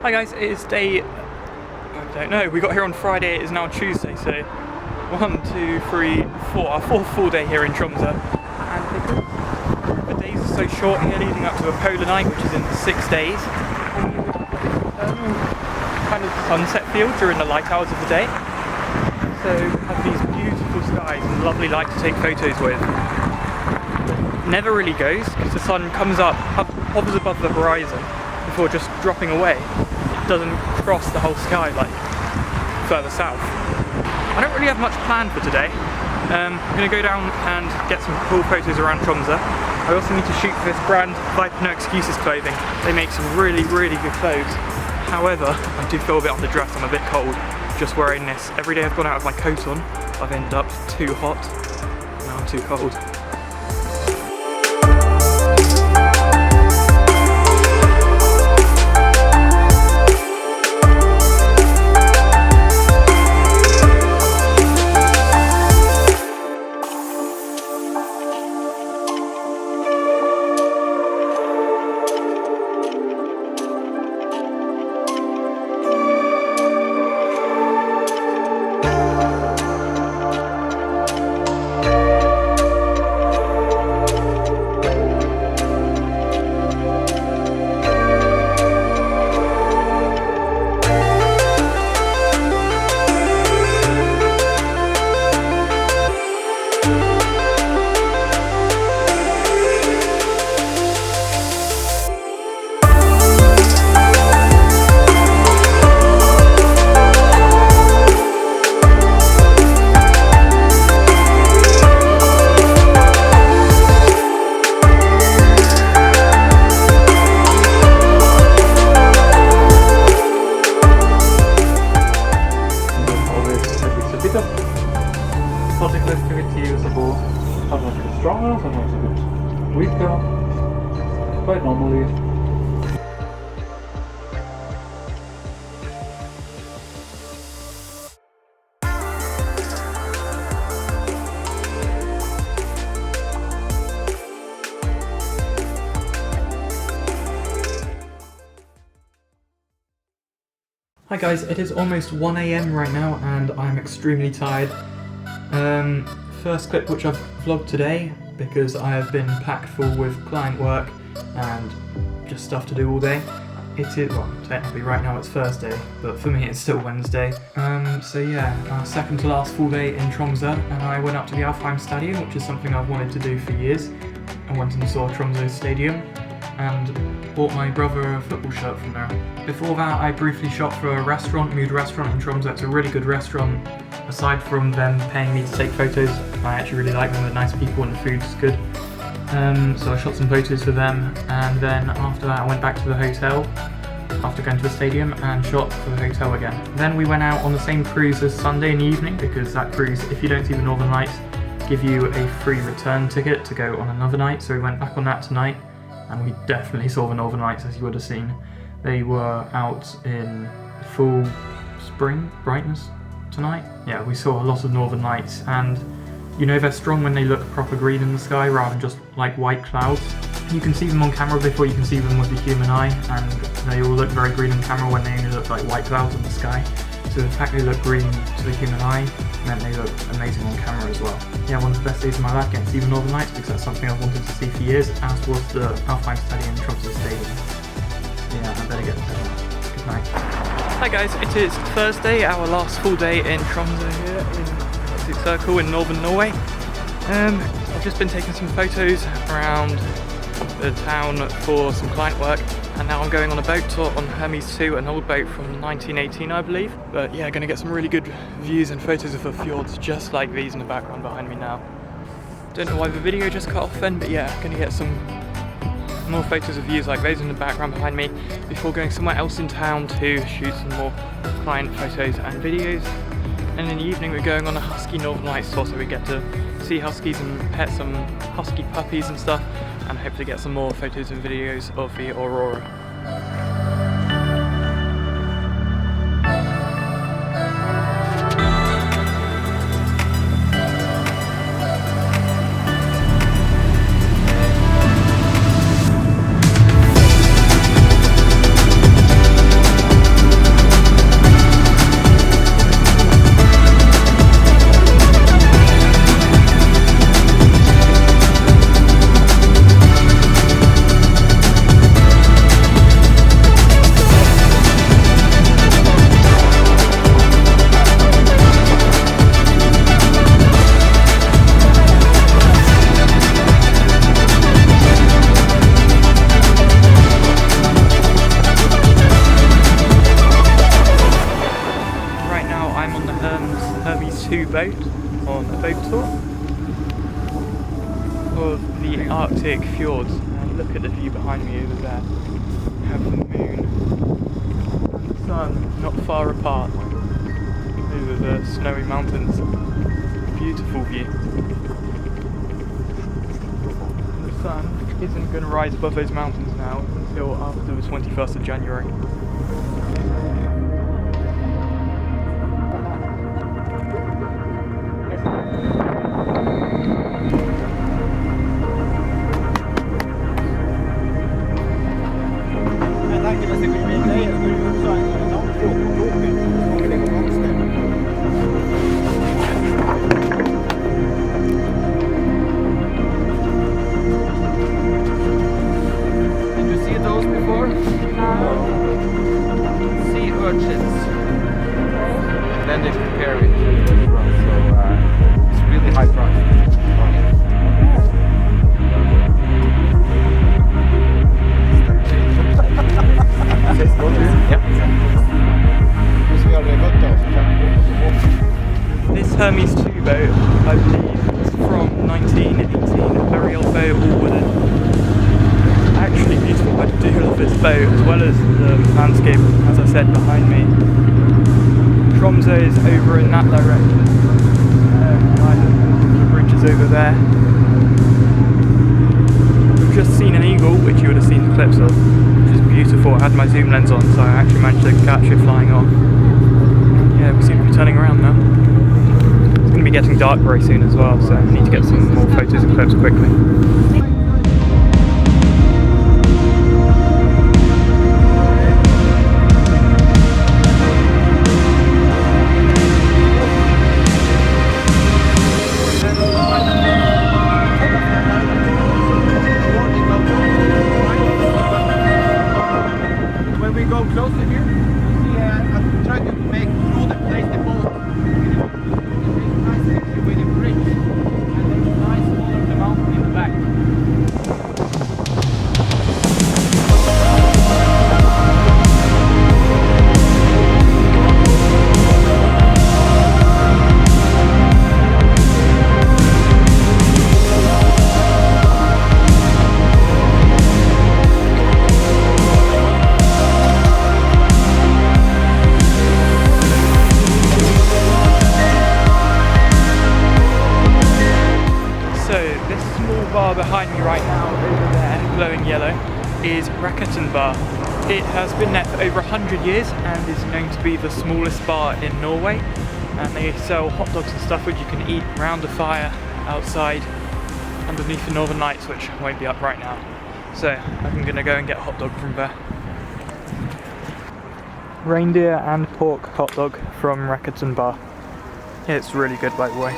Hi guys, it is day, I don't know, we got here on Friday, it is now Tuesday, so 1, 2, 3, 4, our fourth full day here in Tromsø, and the days are so short here leading up to a polar night, which is in 6 days, kind of sunset feel during the light hours of the day, so have these beautiful skies and lovely light to take photos with. Never really goes, because the sun comes up, hovers above the horizon before just dropping away. It doesn't cross the whole sky like further south. I don't really have much planned for today. I'm going to go down and get some cool photos around Tromsø. I also need to shoot for this brand Viper No Excuses clothing. They make some really good clothes. However, I do feel a bit underdressed, I'm a bit cold just wearing this. Every day I've gone out with my coat on, I've ended up too hot, now I'm too cold. Sometimes it's stronger, sometimes a bit weaker, quite normally. Hi guys, it is almost 1 AM right now and I'm extremely tired. First clip which I've vlogged today because I have been packed full with client work and just stuff to do all day. It is, well, technically right now it's Thursday, but for me it's still Wednesday. So yeah, our second to last full day in Tromsø, and I went up to the Alfheim Stadium, which is something I've wanted to do for years. I went and saw Tromsø Stadium and bought my brother a football shirt from there. Before that, I briefly shot for a restaurant, Mood Restaurant in Tromsø. It's a really good restaurant. Aside from them paying me to take photos, I actually really like them. They're nice people and the food's good. So I shot some photos for them, and then after that I went back to the hotel after going to the stadium and shot for the hotel again. Then we went out on the same cruise as Sunday in the evening, because that cruise, if you don't see the Northern Lights, give you a free return ticket to go on another night. So we went back on that tonight, and we definitely saw the Northern Lights, as you would have seen. They were out in full spring brightness tonight. Yeah, we saw a lot of Northern Lights, and you know they're strong when they look proper green in the sky rather than just like white clouds. You can see them on camera before you can see them with the human eye, and they all look very green on camera when they only look like white clouds in the sky. So the fact they look green to the human eye meant they look amazing on camera as well. Yeah, one of the best days of my life getting to see the Northern Lights, because that's something I've wanted to see for years, as was the Alfheim Stadium in Tromsø Stadium. Yeah, I better get to bed. Good night. Hi guys, it is Thursday, our last full day in Tromsø here in Arctic Circle in northern Norway. I've just been taking some photos around the town for some client work, and now I'm going on a boat tour on Hermes 2, an old boat from 1918 I believe. But yeah, going to get some really good views and photos of the fjords just like these in the background behind me now. Don't know why the video just cut off then, but yeah, going to get some more photos of views like those in the background behind me before going somewhere else in town to shoot some more client photos and videos. And in the evening we're going on a husky Northern Lights tour, so we get to see huskies and pet some husky puppies and stuff, and hopefully get some more photos and videos of the Aurora. boat on a boat tour of the Arctic fjords. And look at the view behind me over there. We have the moon and the sun not far apart over the snowy mountains. Beautiful view. And the sun isn't going to rise above those mountains now until after the 21st of January. Then they prepare it as well, so it's really high price. This Hermes 2 boat, I believe, is from 1918, a very old boat, all wooden. Actually beautiful. I do love this boat, as well as the landscape, as I said, behind me. Tromsø is over in that direction. The bridge is over there. We've just seen an eagle, which you would have seen the clips of, which is beautiful. I had my zoom lens on, so I actually managed to catch it flying off. Yeah, we seem to be turning around now. It's going to be getting dark very soon as well, so I need to get some more photos and clips quickly. Closer here, you see, I'm trying to make through the place the boat. Nice actually with a bridge, and there's a nice wall of the mountain in the back. Bar behind me right now, over there, glowing yellow, is Raketen Bar. It has been there for over 100 years and is known to be the smallest bar in Norway. And they sell hot dogs and stuff which you can eat round a fire outside underneath the Northern Lights, which won't be up right now. So I'm going to go and get a hot dog from there. Reindeer and pork hot dog from Raketen Bar. It's really good, by the way.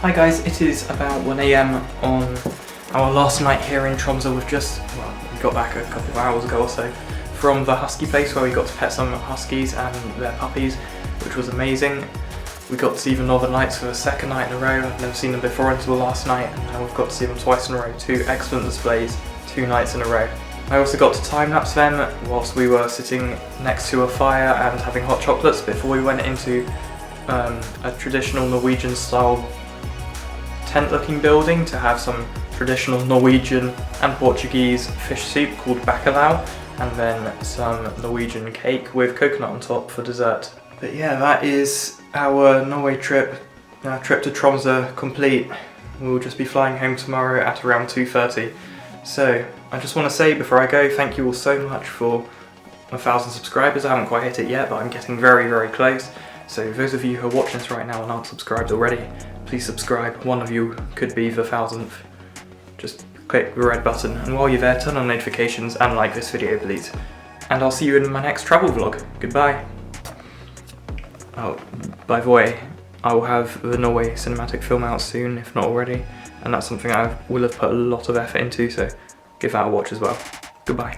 Hi guys, it is about 1 AM on our last night here in Tromsø. We got back a couple of hours ago or so from the husky place where we got to pet some huskies and their puppies, which was amazing. We got to see the Northern Lights for the second night in a row. I've never seen them before until last night, and now we've got to see them twice in a row. 2 excellent displays, 2 nights in a row. I also got to time-lapse them whilst we were sitting next to a fire and having hot chocolates before we went into a traditional Norwegian style tent-looking building to have some traditional Norwegian and Portuguese fish soup called bacalhau, and then some Norwegian cake with coconut on top for dessert. But yeah, that is our Norway trip, our trip to Tromsø complete. We'll just be flying home tomorrow at around 2:30. So, I just want to say before I go, thank you all so much for 1,000 subscribers. I haven't quite hit it yet, but I'm getting very, very close. So those of you who are watching this right now and aren't subscribed already, please subscribe. One of you could be the 1,000th. Just click the red button, and while you're there, turn on notifications and like this video, please. And I'll see you in my next travel vlog. Goodbye. Oh, by the way, I will have the Norway cinematic film out soon, if not already, and that's something I will have put a lot of effort into, so give that a watch as well. Goodbye.